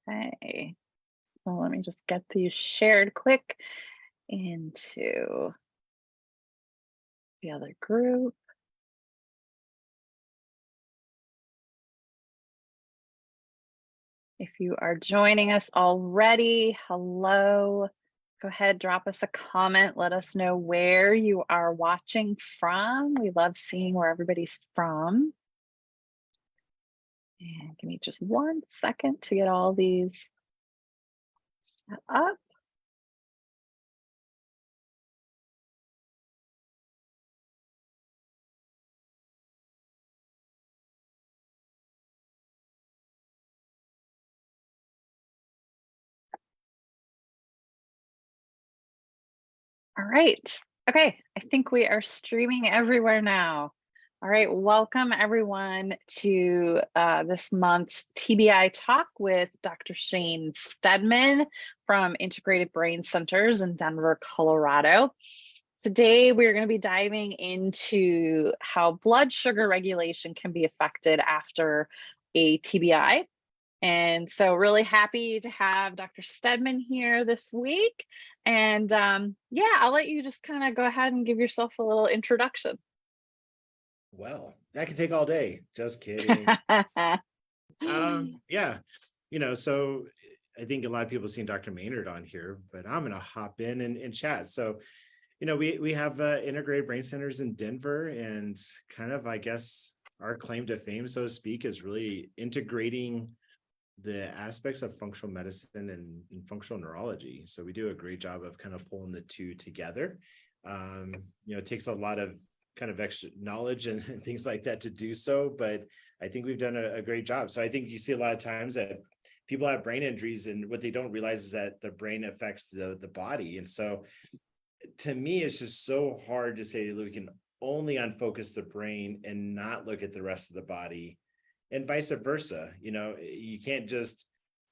Okay, so let me just get these shared quick into the other group. If you are joining us already, hello. Go ahead, drop us a comment. Let us know where you are watching from. We love seeing where everybody's from. And give me just 1 second to get all these set up. All right. Okay, I think we are streaming everywhere now. All right, welcome everyone to this month's TBI Talk with Dr. Shane Steadman from Integrated Brain Centers in Denver, Colorado. Today, we're going to be diving into how blood sugar regulation can be affected after a TBI. And so really happy to have Dr. Steadman here this week. And yeah, I'll let you just kind of go ahead and give yourself a little introduction. Well, that could take all day. Just kidding. Yeah, so I think a lot of people have seen Dr. Maynard on here, but I'm going to hop in and chat. So, we have integrated brain centers in Denver, and kind of, I guess, our claim to fame, so to speak, is really integrating the aspects of functional medicine and functional neurology. So we do a great job of kind of pulling the two together. It takes a lot of kind of extra knowledge and things like that to do so, but I think we've done a great job. So I think you see a lot of times that people have brain injuries, and what they don't realize is that the brain affects the body. And so to me, it's just so hard to say that we can only unfocus the brain and not look at the rest of the body, and vice versa. You can't just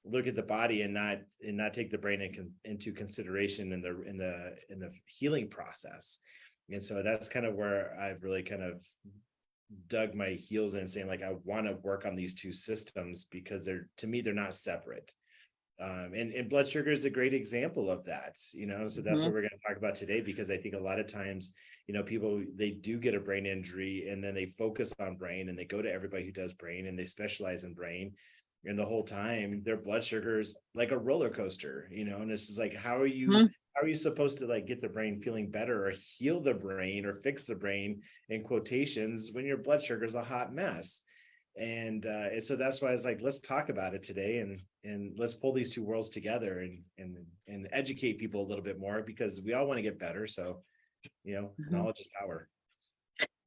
look at the body and not take the brain into consideration in the healing process. And so that's kind of where I've really kind of dug my heels in, saying, like, I want to work on these two systems because to me, they're not separate. And blood sugar is a great example of that, so that's what we're going to talk about today, because I think a lot of times, people, they do get a brain injury and then they focus on brain and they go to everybody who does brain and they specialize in brain. And the whole time their blood sugar is like a roller coaster, and this is like, how are you supposed to, like, get the brain feeling better or heal the brain or fix the brain, in quotations, when your blood sugar is a hot mess? And so that's why I was like, let's talk about it today, and let's pull these two worlds together and educate people a little bit more, because we all want to get better. So, knowledge is power.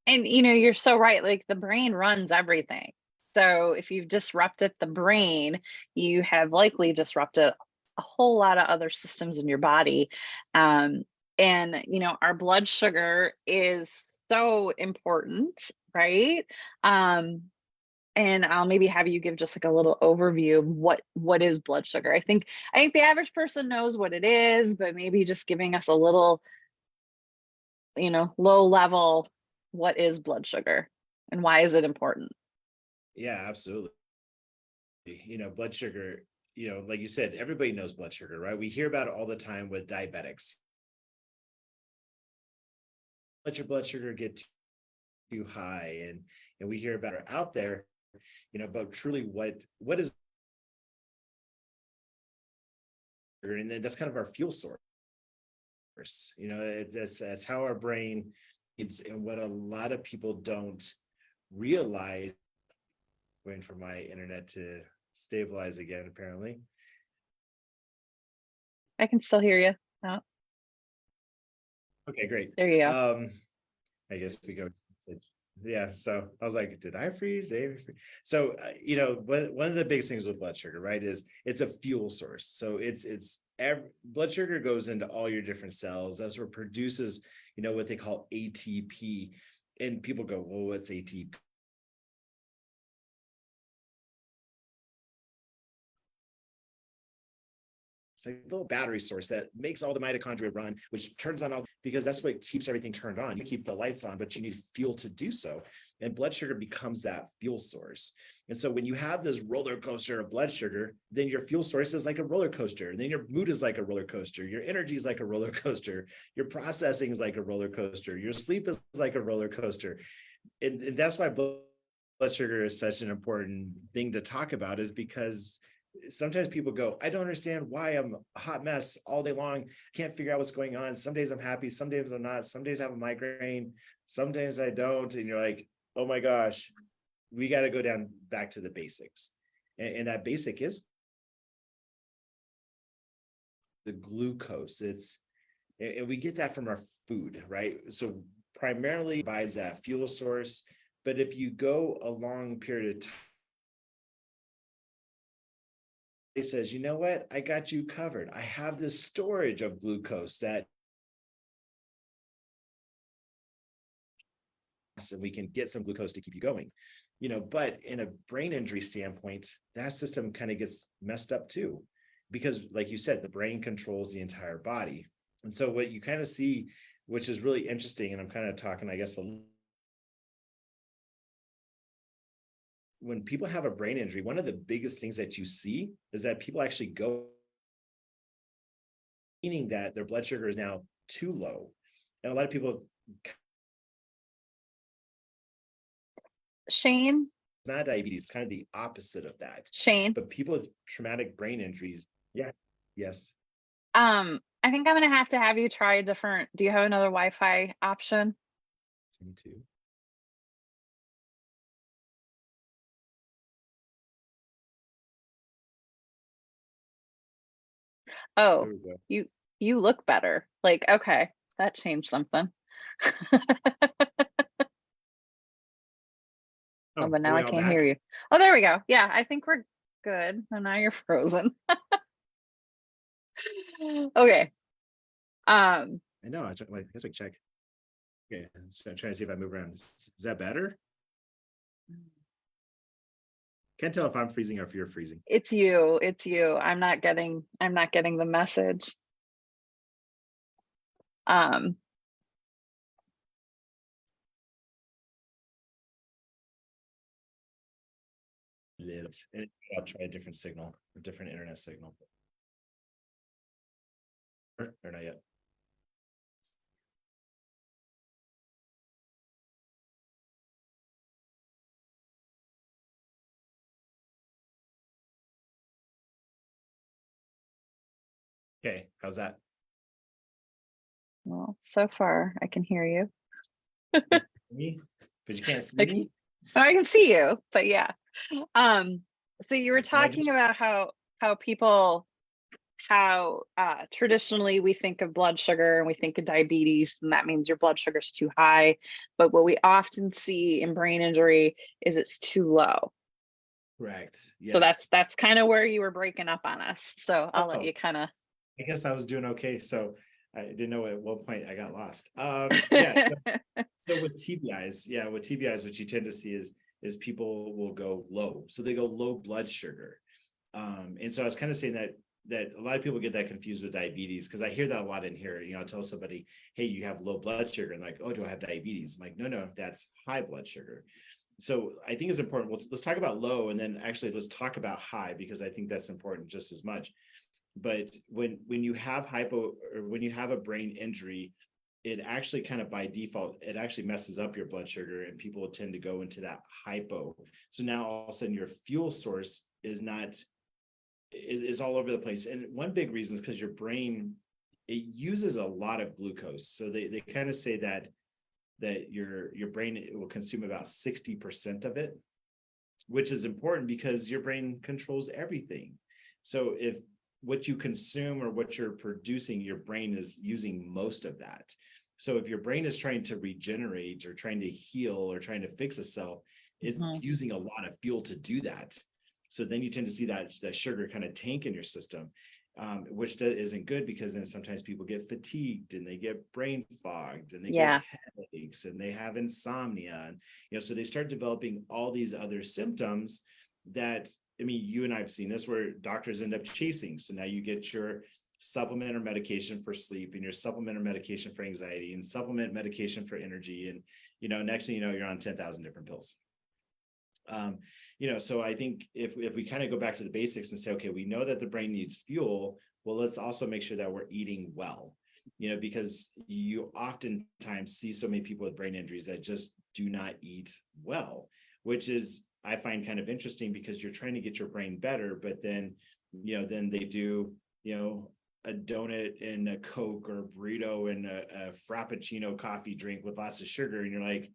And you're so right. Like, the brain runs everything. So if you've disrupted the brain, you have likely disrupted a whole lot of other systems in your body. And our blood sugar is so important, right? And I'll maybe have you give just like a little overview of what is blood sugar. I think the average person knows what it is, but maybe just giving us a little, low level, what is blood sugar and why is it important? Yeah, absolutely. Blood sugar, like you said, everybody knows blood sugar, right? We hear about it all the time with diabetics. Let your blood sugar get too high, and we hear about it out there, but truly what is, and then that's kind of our fuel source. That's how our brain, and what a lot of people don't realize. Waiting for my internet to stabilize again, apparently. I can still hear you. Oh. Okay, great. There you go. I guess we go. Yeah, so I was like, did I freeze? So one of the biggest things with blood sugar, right, is it's a fuel source. So blood sugar goes into all your different cells. That's what produces what they call ATP. And people go, well, what's ATP? It's like a little battery source that makes all the mitochondria run, which turns on because that's what keeps everything turned on. You keep the lights on, but you need fuel to do so. and blood sugar becomes that fuel source. And so when you have this roller coaster of blood sugar, then your fuel source is like a roller coaster. And then your mood is like a roller coaster. Your energy is like a roller coaster. Your processing is like a roller coaster. Your sleep is like a roller coaster. And that's why blood sugar is such an important thing to talk about, is because sometimes people go, I don't understand why I'm a hot mess all day long. Can't figure out what's going on. Some days I'm happy. Some days I'm not. Some days I have a migraine. Some days I don't. And you're like, oh my gosh, we got to go down back to the basics. And that basic is the glucose. And we get that from our food, right? So primarily provides that fuel source. But if you go a long period of time, it says, you know what? I got you covered. I have this storage of glucose that, and we can get some glucose to keep you going, but in a brain injury standpoint, that system kind of gets messed up too, because like you said, the brain controls the entire body. And so what you kind of see, which is really interesting, and I'm kind of talking, I guess, when people have a brain injury, one of the biggest things that you see is that people actually go, meaning that their blood sugar is now too low. And a lot of people, Shane, it's not diabetes, it's kind of the opposite of that. Shane, But people with traumatic brain injuries, yeah, yes. I think I'm gonna have to have you try a different. Do you have another Wi-Fi option? Me too. Oh, There we go. you look better. Like, okay, that changed something. Oh, Oh, but are now we I all can't hear back? you. Oh, there we go. Yeah, I think we're good. And now you're frozen. Okay. Um, I know. I guess I can check. Okay, so I'm trying to see if I move around. Is that better? Can't tell if I'm freezing or if you're freezing. it's you. It's you. I'm not getting the message. Um, I'll try a different signal, a different internet signal. Or not yet. Okay, how's that? well, so far I can hear you. Me? But you can't see Like me? I can see you, but yeah. Um, so you were Can I talking just about how traditionally we think of blood sugar and we think of diabetes, and that means your blood sugar is too high. But what we often see in brain injury is it's too low. correct? So that's Yes. that's kind of where you were breaking up on us. So I'll let Oh, you kind of. I guess I was doing okay. So I didn't know at what point I got lost. Yeah. So with TBIs, yeah, with TBIs, what you tend to see is people will go low. So they go low blood sugar. And so I was kind of saying that a lot of people get that confused with diabetes, because I hear that a lot in here. I tell somebody, hey, you have low blood sugar, and like, oh, do I have diabetes? I'm like, no, that's high blood sugar. So I think it's important. Let's talk about low, and then actually let's talk about high, because I think that's important just as much. But when you have hypo, or when you have a brain injury, it actually kind of by default, it actually messes up your blood sugar, and people tend to go into that hypo. So now all of a sudden your fuel source is all over the place. And one big reason is because your brain, it uses a lot of glucose. So they kind of say that your brain, it will consume about 60% of it, which is important because your brain controls everything. So if what you consume or what you're producing, your brain is using most of that. So if your brain is trying to regenerate or trying to heal or trying to fix itself, it's using a lot of fuel to do that. So then you tend to see that sugar kind of tank in your system, which isn't good, because then sometimes people get fatigued and they get brain fogged and they Yeah. get headaches and they have insomnia. And, so they start developing all these other symptoms that, I mean, you and I have seen this where doctors end up chasing. So now you get your supplement or medication for sleep, and your supplement or medication for anxiety, and supplement medication for energy. next thing you know, you're on 10,000 different pills. So I think if we kind of go back to the basics and say, okay, we know that the brain needs fuel, well, let's also make sure that we're eating well, because you oftentimes see so many people with brain injuries that just do not eat well, which is, I find kind of interesting, because you're trying to get your brain better, but then they do, a donut and a Coke or a burrito and a Frappuccino coffee drink with lots of sugar. And you're like,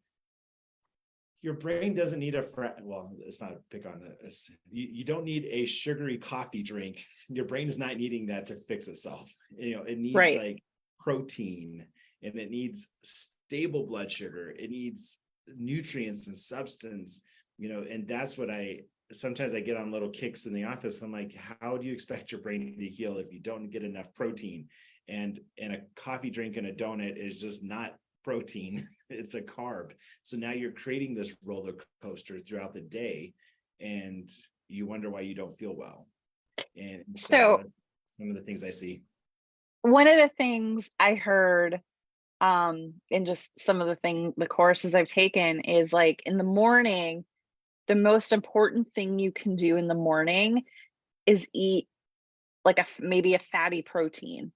your brain doesn't need well, it's not a pick on this. You don't need a sugary coffee drink. Your brain is not needing that to fix itself. It needs like protein, and it needs stable blood sugar. It needs nutrients and substance, and that's what sometimes I get on little kicks in the office. I'm like, how do you expect your brain to heal if you don't get enough protein? And a coffee drink and a donut is just not protein. It's a carb. So now you're creating this roller coaster throughout the day, and you wonder why you don't feel well. And so some of the things I see. One of the things I heard in just some of the courses I've taken is, like, in the morning, the most important thing you can do in the morning is eat like maybe a fatty protein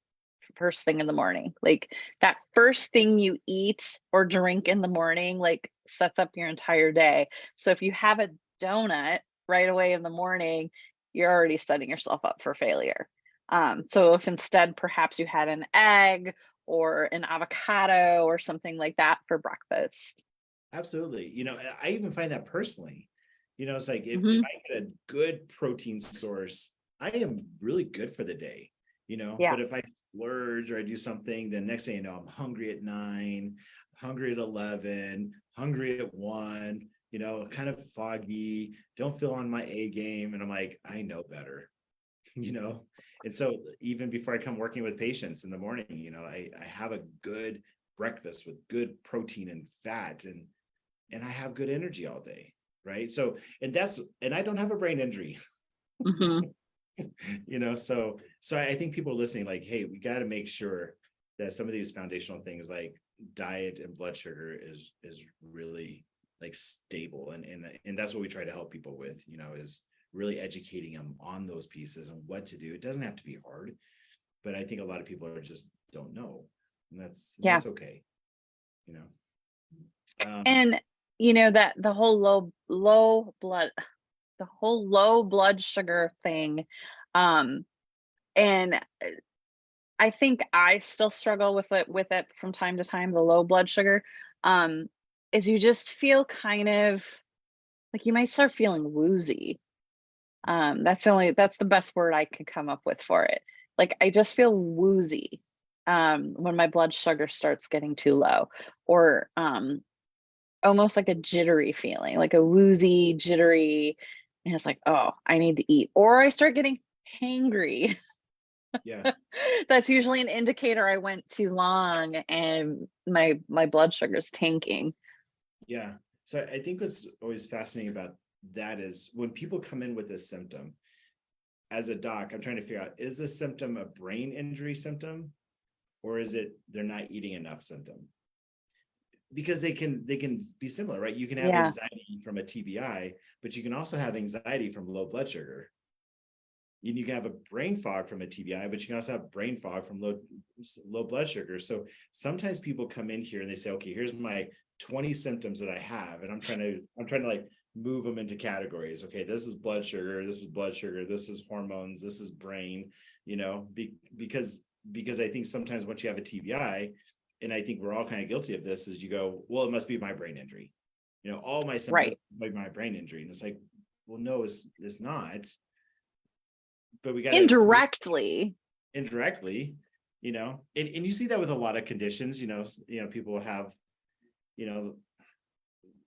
first thing in the morning. Like, that first thing you eat or drink in the morning, like, sets up your entire day. So if you have a donut right away in the morning, you're already setting yourself up for failure. So if instead perhaps you had an egg or an avocado or something like that for breakfast. Absolutely. I even find that personally, it's like if Mhm. I get a good protein source, I am really good for the day, Yeah. but if I splurge or I do something, then next thing you know, I'm hungry at 9, hungry at 11, hungry at 1, kind of foggy, don't feel on my A game. And I'm like, I know better, And so even before I come working with patients in the morning, I have a good breakfast with good protein and fat, and I have good energy all day. Right. So, and I don't have a brain injury. Mhm. So I think people are listening, like, hey, we got to make sure that some of these foundational things like diet and blood sugar is really like stable. And that's what we try to help people with, is really educating them on those pieces and what to do. It doesn't have to be hard, but I think a lot of people just don't know. And that's okay. And that the whole low blood sugar thing, and I think I still struggle with it from time to time, the low blood sugar, is you just feel kind of like you might start feeling woozy. That's the best word I could come up with for it. Like, I just feel woozy when my blood sugar starts getting too low, or almost like a jittery feeling, like a woozy, jittery, and it's like, oh, I need to eat, or I start getting hangry. Yeah. That's usually an indicator I went too long and my blood sugar's tanking. Yeah. So I think what's always fascinating about that is when people come in with a symptom, as a doc, I'm trying to figure out, is this symptom a brain injury symptom, or is it they're not eating enough symptom? Because they can be similar, right? You can have anxiety from a TBI, but you can also have anxiety from low blood sugar. And you can have a brain fog from a TBI, but you can also have brain fog from low blood sugar. So sometimes people come in here and they say, okay, here's my 20 symptoms that I have, and I'm trying to like move them into categories. Okay, this is blood sugar, this is blood sugar, this is hormones, this is brain, because I think sometimes once you have a TBI, and I think we're all kind of guilty of this, is you go, well, it must be my brain injury. All my symptoms might be my brain injury. And it's like, well, no, it's not. But we got to indirectly, and you see that with a lot of conditions, people have,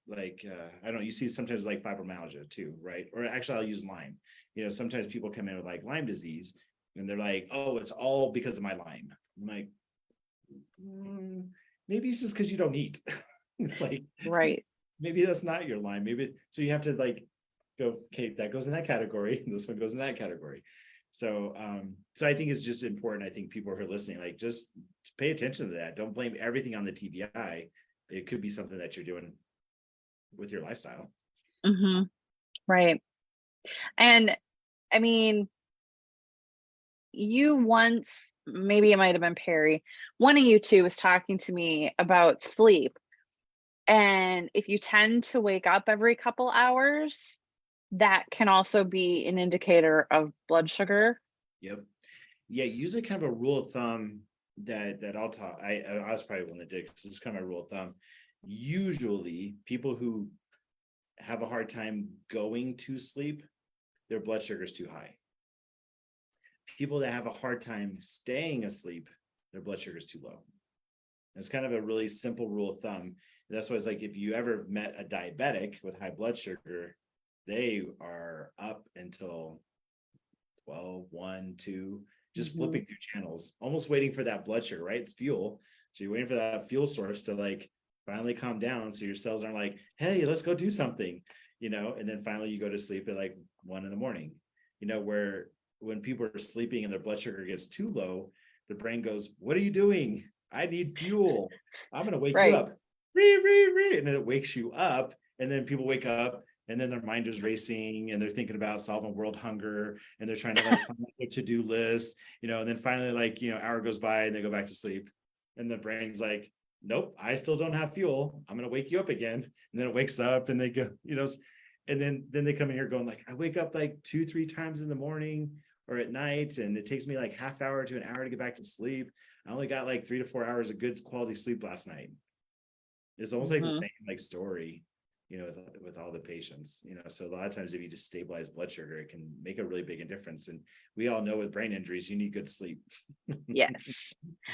like, I don't know, you see sometimes like fibromyalgia too, right? Or actually I'll use Lyme. Sometimes people come in with like Lyme disease and they're like, oh, it's all because of my Lyme. I'm like, maybe it's just because you don't eat. It's like, right. maybe that's not your Lyme. Maybe, so you have to like go, okay, that goes in that category. This one goes in that category. So I think it's just important. I think people who are listening, like, just pay attention to that. Don't blame everything on the TBI. it could be something that you're doing with your lifestyle. Hmm. Right. And I mean, you once, maybe it might have been Perry, one of you two was talking to me about sleep. And if you tend to wake up every couple hours, that can also be an indicator of blood sugar. Yep. Yeah, usually kind of a rule of thumb that I'll talk. I was probably one that did, because it's kind of a rule of thumb. Usually, people who have a hard time going to sleep, their blood sugar is too high. People that have a hard time staying asleep, their blood sugar is too low. And it's kind of a really simple rule of thumb. And that's why it's like, if you ever met a diabetic with high blood sugar, they are up until 12, 1, 2, just Mhm. flipping through channels, almost waiting for that blood sugar, right? It's fuel. So you're waiting for that fuel source to like finally calm down. So your cells aren't like, hey, let's go do something, and then finally you go to sleep at like 1 in the morning, where when people are sleeping and their blood sugar gets too low, the brain goes, what are you doing? I need fuel. I'm going to wake you Right. up. And then it wakes you up. And then people wake up, and then their mind is racing, and they're thinking about solving world hunger, and they're trying to like plan their to-do list, and then finally, like, hour goes by and they go back to sleep. And the brain's like, nope, I still don't have fuel. I'm going to wake you up again. And then it wakes up and they go, and then they come in here going like, I wake up like 2-3 times in the morning or at night, and it takes me like half hour to an hour to get back to sleep. I only got like 3 to 4 hours of good quality sleep last night. It's almost like the Mhm. same like story, with all the patients, so a lot of times if you just stabilize blood sugar, it can make a really big difference. And we all know with brain injuries, you need good sleep. Yes.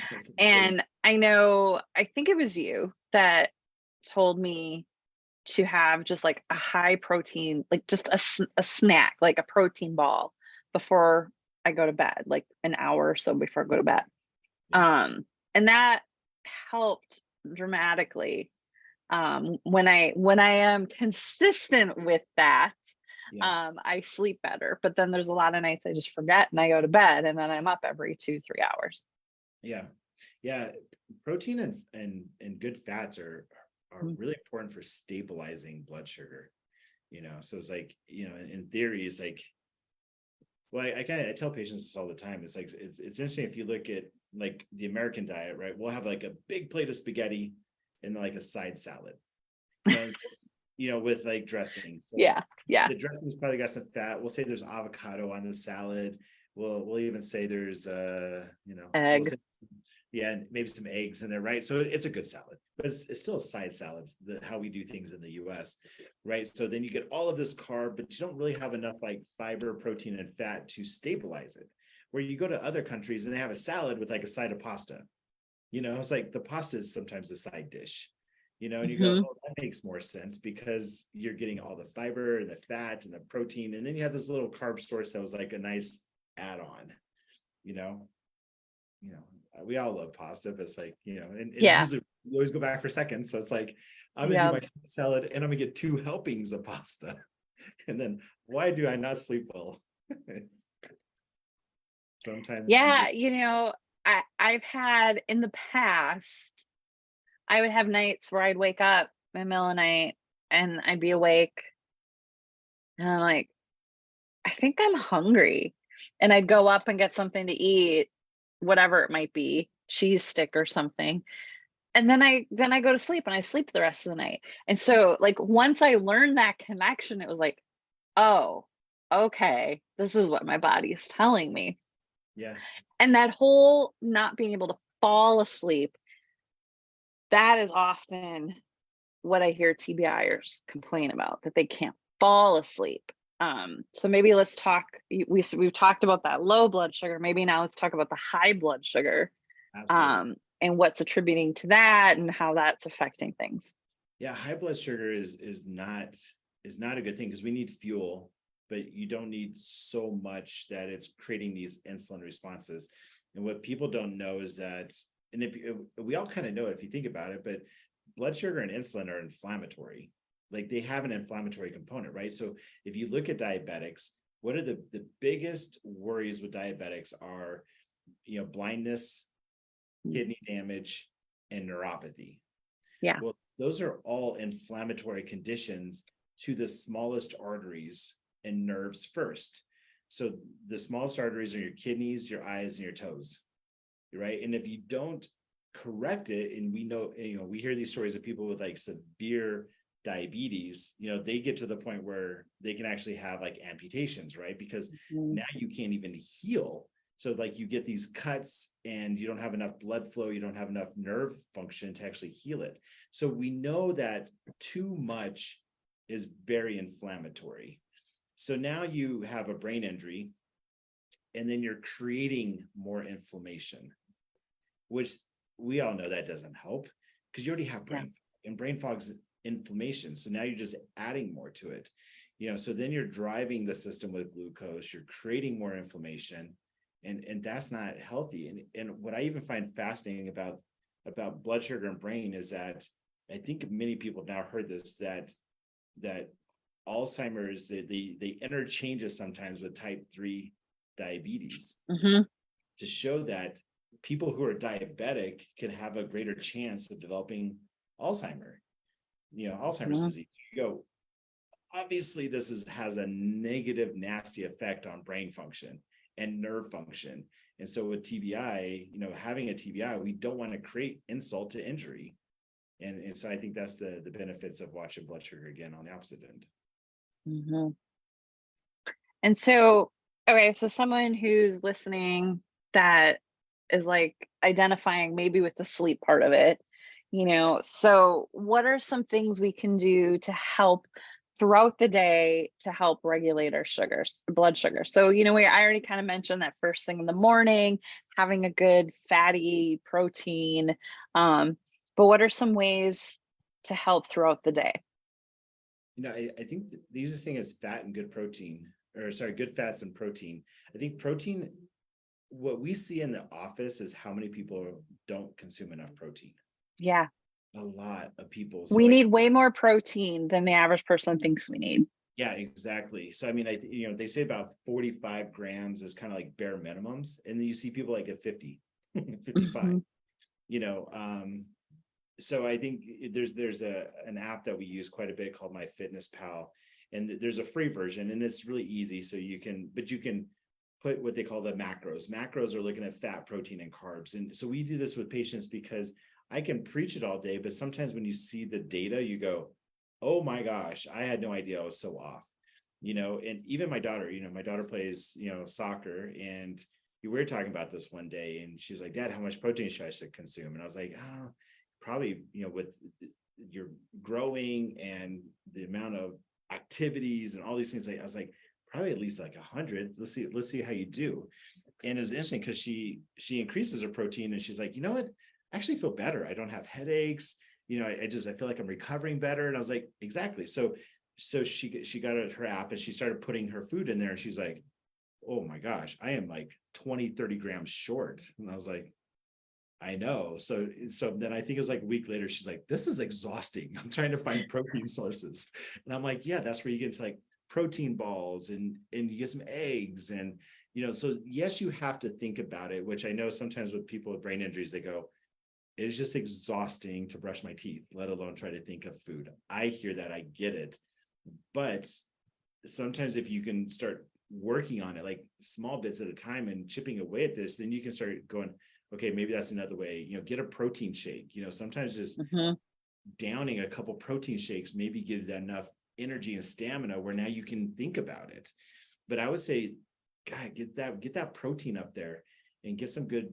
That's important. And I think it was you that told me to have just like a high protein, like just a snack, like a protein ball before I go to bed, like an hour or so before I go to bed. Yeah. And that helped dramatically. When I am consistent with that, Yeah. I sleep better. But then there's a lot of nights I just forget and I go to bed, and then I'm up every 2-3 hours. Yeah. Yeah. Protein and good fats are Mm. really important for stabilizing blood sugar. So it's like, in theory, it's like, well, I tell patients this all the time. It's like, it's interesting if you look at like the American diet, right? We'll have like a big plate of spaghetti and like a side salad, with like dressing. So Yeah, yeah. the dressing's probably got some fat. We'll say there's avocado on the salad. We'll even say there's we'll Egg. say, yeah, and maybe some eggs in there, right? So it's a good salad, but it's still a side salad, how we do things in the US, right? So then you get all of this carb, but you don't really have enough like fiber, protein, and fat to stabilize it. Where you go to other countries and they have a salad with like a side of pasta. It's like the pasta is sometimes a side dish, and you go, Hmm. oh, that makes more sense because you're getting all the fiber and the fat and the protein. And then you have this little carb source that was like a nice add-on, you know, we all love pasta, but it's like, and Yeah, usually we always go back for seconds. So it's like, I'm gonna do yeah, my salad and I'm gonna get 2 helpings of pasta. And then why do I not sleep well? Sometimes we yeah. just I've had in the past, I would have nights where I'd wake up in the middle of the night and I'd be awake, and I'm like, I think I'm hungry. And I'd go up and get something to eat, whatever it might be, cheese stick or something. And then I go to sleep and I sleep the rest of the night. And so like once I learned that connection, it was like, oh, okay, this is what my body is telling me. yeah. And that whole not being able to fall asleep, that is often what I hear TBIers complain about, that they can't fall asleep. So maybe let's talk. We've talked about that low blood sugar. Maybe now let's talk about the high blood sugar, Absolutely. and what's attributing to that and how that's affecting things. Yeah, high blood sugar is not a good thing, because we need fuel, but you don't need so much that it's creating these insulin responses. And what people don't know is that, and if we all kind of know it if you think about it, but blood sugar and insulin are inflammatory. Like they have an inflammatory component, right? So if you look at diabetics, what are the biggest worries with diabetics are, blindness, Mm. kidney damage, and neuropathy. Yeah. Well, those are all inflammatory conditions to the smallest arteries and nerves first. So the smallest arteries are your kidneys, your eyes, and your toes, right? And if you don't correct it, and we know, we hear these stories of people with like severe diabetes, they get to the point where they can actually have like amputations, right? Because now you can't even heal. So like you get these cuts and you don't have enough blood flow, you don't have enough nerve function to actually heal it. So we know that too much is very inflammatory. So now you have a brain injury, and then you're creating more inflammation, which we all know that doesn't help because you already have brain fog, and brain fog's inflammation. So now you're just adding more to it. So then you're driving the system with glucose, you're creating more inflammation, and that's not healthy. And what I even find fascinating about blood sugar and brain is that I think many people have now heard this, that Alzheimer's, they interchange it sometimes with type 3 diabetes, to show that people who are diabetic can have a greater chance of developing Alzheimer's disease. You go, obviously this has a negative, nasty effect on brain function and nerve function. And so with TBI, having a TBI, we don't want to create insult to injury. And so I think that's the benefits of watching blood sugar again on the opposite end. And so, okay, so someone who's listening that is like identifying maybe with the sleep part of it, so what are some things we can do to help throughout the day to help regulate our blood sugar? So, I already kind of mentioned that first thing in the morning, having a good fatty protein. But what are some ways to help throughout the day? I think the easiest thing is fat and good protein, good fats and protein. I think protein, what we see in the office is how many people don't consume enough protein. Yeah. A lot of people. So we need way more protein than the average person thinks we need. Yeah, exactly. So, they say about 45 grams is kind of like bare minimums. And then you see people like at 50, 55, so I think there's an app that we use quite a bit called MyFitnessPal, and there's a free version, and it's really easy. So you can put what they call the macros. Macros are looking at fat, protein, and carbs. And so we do this with patients because I can preach it all day, but sometimes when you see the data, you go, oh my gosh, I had no idea I was so off. And even my daughter plays, soccer, and we were talking about this one day, and she's like, Dad, how much protein should I consume? And I was like, probably, with your growing and the amount of activities and all these things, I was like, probably at least like 100. Let's see how you do. And it was interesting because she increases her protein, and she's like, you know what? I actually feel better. I don't have headaches. I feel like I'm recovering better. And I was like, exactly. So she got her app, and she started putting her food in there, and she's like, oh my gosh, I am like 20-30 grams short. And I was like, I know. So then I think it was like a week later, she's like, this is exhausting. I'm trying to find protein sources. And I'm like, yeah, that's where you get into like protein balls, and you get some eggs. And, so yes, you have to think about it, which I know sometimes with people with brain injuries, they go, it's just exhausting to brush my teeth, let alone try to think of food. I hear that, I get it. But sometimes if you can start working on it, like small bits at a time, and chipping away at this, then you can start going, okay, maybe that's another way, get a protein shake. Sometimes just downing a couple protein shakes, maybe give that enough energy and stamina where now you can think about it. But I would say, God, get that protein up there, and get some good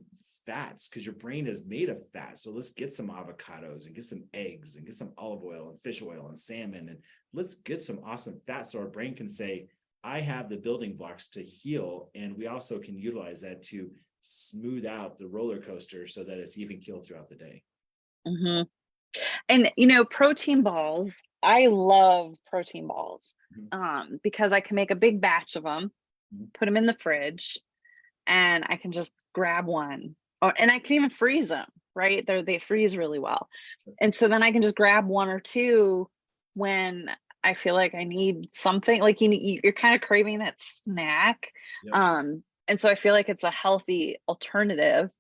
fats, because your brain is made of fat. So let's get some avocados, and get some eggs, and get some olive oil and fish oil and salmon, and let's get some awesome fats, so our brain can say, I have the building blocks to heal. And we also can utilize that to smooth out the roller coaster so that it's even keeled throughout the day. And protein balls, I love protein balls, because I can make a big batch of them, put them in the fridge, and I can just grab one, and I can even freeze them, right? They freeze really well. And so then I can just grab one or two when I feel like I need something, like you're kind of craving that snack. And so I feel like it's a healthy alternative.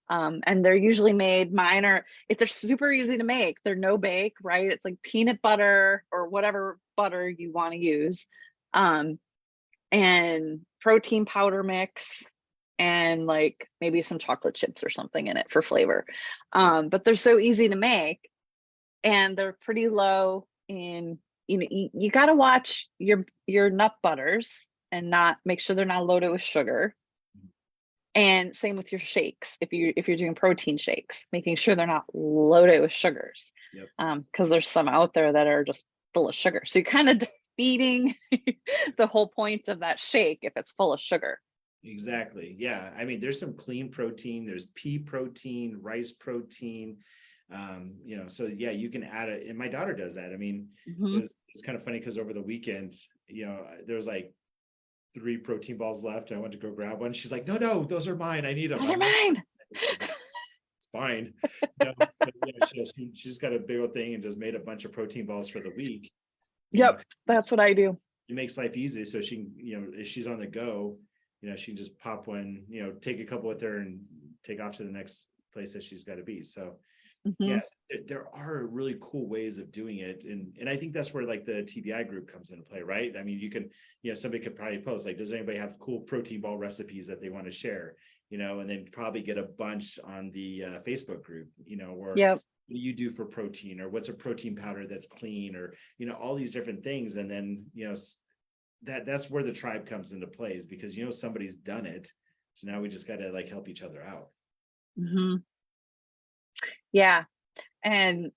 And they're usually made, mine are, if they're super easy to make, they're no bake, right? It's like peanut butter or whatever butter you want to use, and protein powder mix, and like maybe some chocolate chips or something in it for flavor. But they're so easy to make, and they're pretty low in, you got to watch your nut butters and not make sure they're not loaded with sugar. And same with your shakes. If you're doing protein shakes, making sure they're not loaded with sugars. Yep. Because there's some out there that are just full of sugar. So you're kind of defeating the whole point of that shake if it's full of sugar. Exactly. Yeah. I mean, there's some clean protein, there's pea protein, rice protein. So yeah, you can add it. And my daughter does that. I mean, it's kind of funny because over the weekend, there was like 3 protein balls left. And I went to go grab one. She's like, no, those are mine. I need them. Those are mine. It's fine. She's got a big old thing and just made a bunch of protein balls for the week. Yep. That's what I do. It makes life easy. So she can, if she's on the go, she can just pop one, take a couple with her and take off to the next place that she's got to be. So yes, there are really cool ways of doing it. And I think that's where like the TBI group comes into play, right? I mean, you can, somebody could probably post like, does anybody have cool protein ball recipes that they want to share? And then probably get a bunch on the Facebook group, or what do you do for protein, or what's a protein powder that's clean, or, all these different things. And then, that's where the tribe comes into plays, because, somebody's done it. So now we just got to like help each other out. Yeah. And,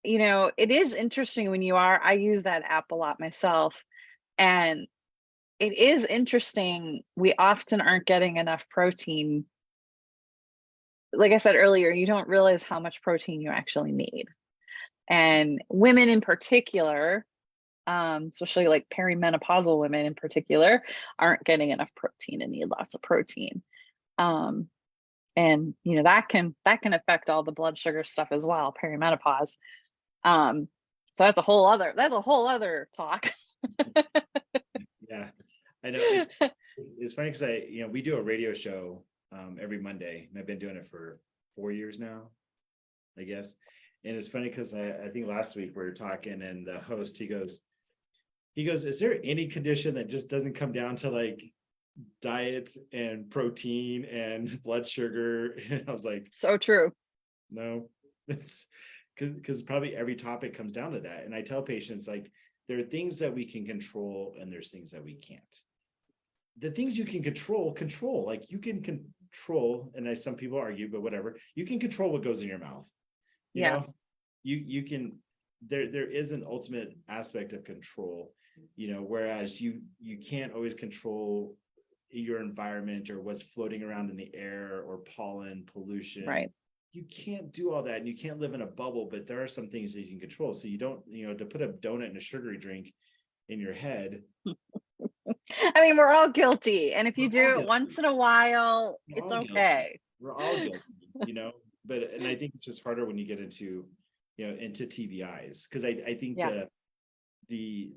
it is interesting when I use that app a lot myself, and it is interesting. We often aren't getting enough protein. Like I said earlier, you don't realize how much protein you actually need. And women in particular, especially like perimenopausal women in particular, aren't getting enough protein and need lots of protein. And that can affect all the blood sugar stuff as well, perimenopause. So that's a whole other talk. Yeah, I know. It's funny because we do a radio show every Monday, and I've been doing it for 4 years now, I guess. And it's funny because I think last week we were talking, and the host, he goes, is there any condition that just doesn't come down to like diet and protein and blood sugar? And I was like, so true. No, it's because probably every topic comes down to that. And I tell patients, like, there are things that we can control and there's things that we can't. The things you can control, like you can control, and some people argue, but whatever, you can control what goes in your mouth. You know, you can, there is an ultimate aspect of control, whereas you can't always control your environment or what's floating around in the air or pollen pollution. Right. You can't do all that, and you can't live in a bubble, but there are some things that you can control. So you don't, to put a donut and a sugary drink in your head. I mean, we're all guilty. And if you do it once in a while, it's okay. We're all guilty, and I think it's just harder when you get into, into TBIs. Cause I think the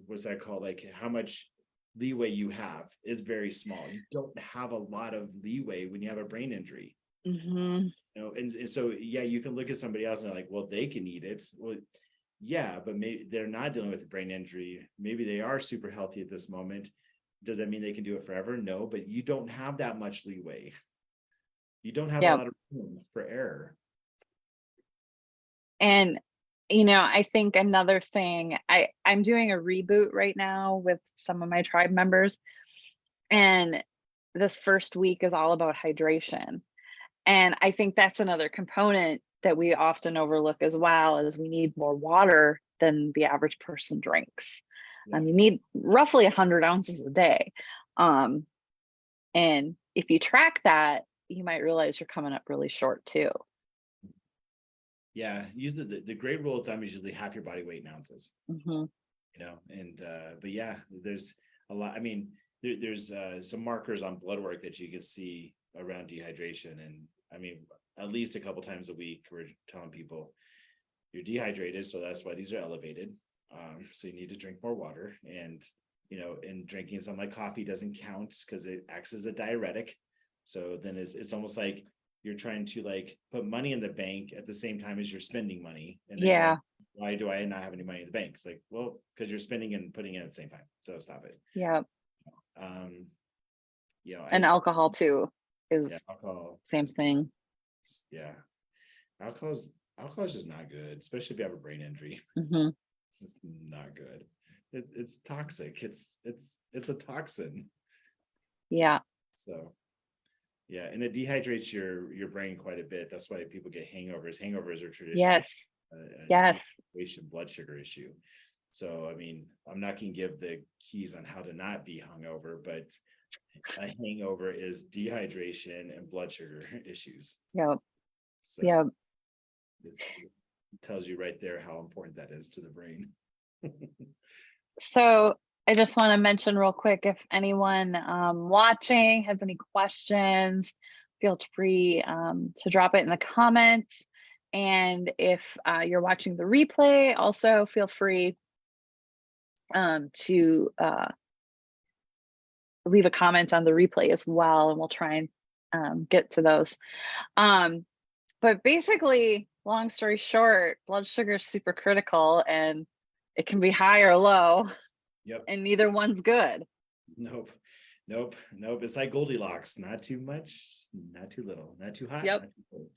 what's that called? Like how much leeway you have is very small. You don't have a lot of leeway when you have a brain injury. And so you can look at somebody else and they're like, well, they can eat it. Well, yeah, but maybe they're not dealing with a brain injury. Maybe they are super healthy at this moment. Does that mean they can do it forever? No, but you don't have that much leeway. You don't have a lot of room for error. And I think another thing, I'm doing a reboot right now with some of my tribe members, and this first week is all about hydration. And I think that's another component that we often overlook as well, is we need more water than the average person drinks. You need roughly 100 ounces a day. And if you track that, you might realize you're coming up really short too. Yeah, use the great rule of thumb is usually half your body weight in ounces. But yeah, there's a lot. I mean, there's some markers on blood work that you can see around dehydration, and I mean, at least a couple times a week, we're telling people you're dehydrated, so that's why these are elevated. So you need to drink more water, and and drinking something like coffee doesn't count because it acts as a diuretic. So then it's almost like you're trying to like put money in the bank at the same time as you're spending money. And then Yeah. why do I not have any money in the bank? It's like, well, because you're spending and putting in at the same time. So stop it. Yeah. Um, And alcohol too yeah, is alcohol, same thing. yeah, alcohol is just not good, especially if you have a brain injury. Mm-hmm. It's just not good. It's toxic. It's a toxin. Yeah. So yeah, and it dehydrates your brain quite a bit. That's why people get hangovers. Hangovers are traditionally Yes. a Yes. dehydration blood sugar issue. So I mean, I'm not going to give the keys on how to not be hungover, but a hangover is dehydration and blood sugar issues. Yep. So Yep. it tells you right there how important that is to the brain. So I just want to mention real quick, if anyone watching has any questions, feel free to drop it in the comments. And if you're watching the replay, also feel free to leave a comment on the replay as well, and we'll try and get to those. But basically, long story short, blood sugar is super critical, and it can be high or low. Yep. And neither one's good. Nope. It's like Goldilocks. Not too much, not too little, not too hot, Yep. not too cold.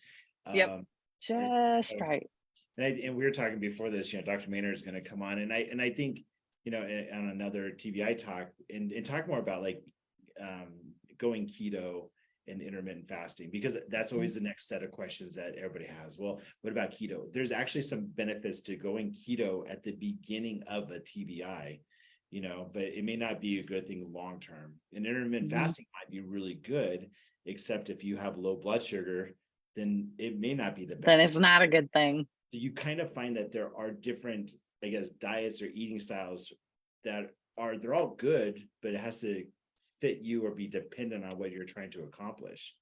Yep. Just And, right. and we were talking before this, Dr. Maynard is going to come on, and I think, on another TBI talk and talk more about like going keto and intermittent fasting, because that's always the next set of questions that everybody has. Well, what about keto? There's actually some benefits to going keto at the beginning of a TBI, but it may not be a good thing long term. And intermittent fasting might be really good, except if you have low blood sugar, then it may not be the best. Then it's not a good thing. You kind of find that there are different, I guess, diets or eating styles that they're all good, but it has to fit you or be dependent on what you're trying to accomplish.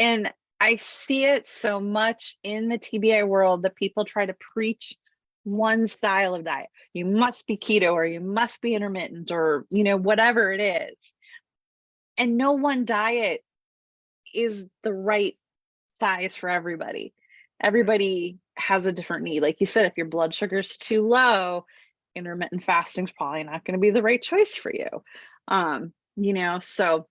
And I see it so much in the TBI world that people try to preach one style of diet. You must be keto, or you must be intermittent, or whatever it is. And no one diet is the right size for everybody. Everybody has a different need. Like you said, if your blood sugar's too low, intermittent fasting is probably not going to be the right choice for you. So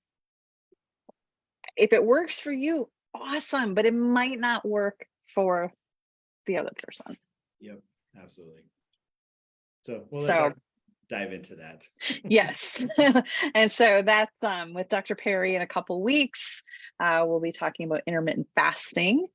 if it works for you, awesome, but it might not work for the other person. Yep, absolutely. So we'll let Dr. dive into that. Yes. And so that's with Dr. Perry in a couple weeks. We'll be talking about intermittent fasting.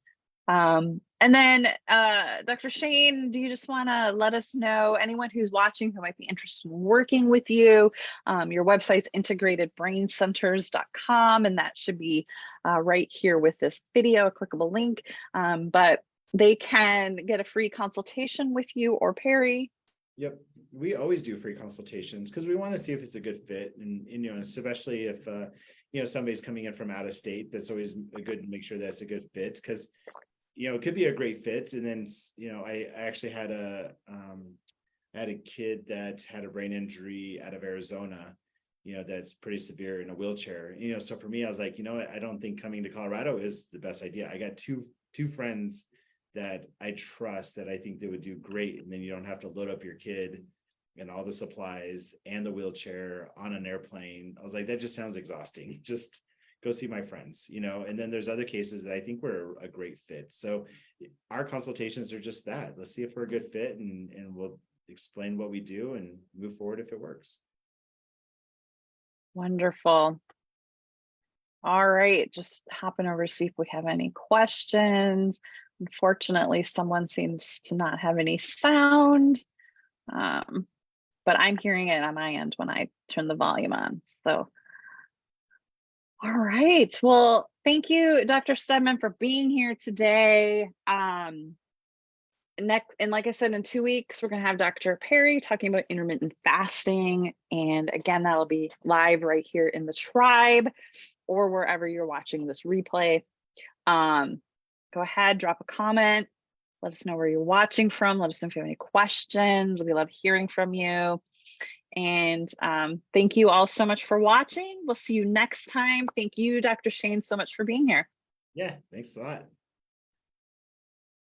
And then Dr. Shane, do you just want to let us know, anyone who's watching who might be interested in working with you? Your website's integratedbraincenters.com, and that should be right here with this video, a clickable link. But they can get a free consultation with you or Perry. Yep, we always do free consultations because we want to see if it's a good fit, and especially if somebody's coming in from out of state. That's always good to make sure that's a good fit, because it could be a great fit. And then I actually had a kid that had a brain injury out of Arizona, that's pretty severe in a wheelchair. So for me, I was like, I don't think coming to Colorado is the best idea. I got two friends that I trust, that I think they would do great. And then you don't have to load up your kid and all the supplies and the wheelchair on an airplane. I was like, that just sounds exhausting. Just go see my friends, and then there's other cases that I think were a great fit. So our consultations are just that. Let's see if we're a good fit, and we'll explain what we do and move forward if it works. Wonderful. All right, just hopping over to see if we have any questions. Unfortunately, someone seems to not have any sound, but I'm hearing it on my end when I turn the volume on. So, all right. Well, thank you, Dr. Steadman, for being here today. And like I said, in 2 weeks, we're going to have Dr. Perry talking about intermittent fasting. And again, that'll be live right here in the tribe or wherever you're watching this replay. Go ahead, drop a comment. Let us know where you're watching from. Let us know if you have any questions. We love hearing from you. And thank you all so much for watching. We'll see you next time. Thank you, Dr. Shane, so much for being here. Yeah, thanks a lot.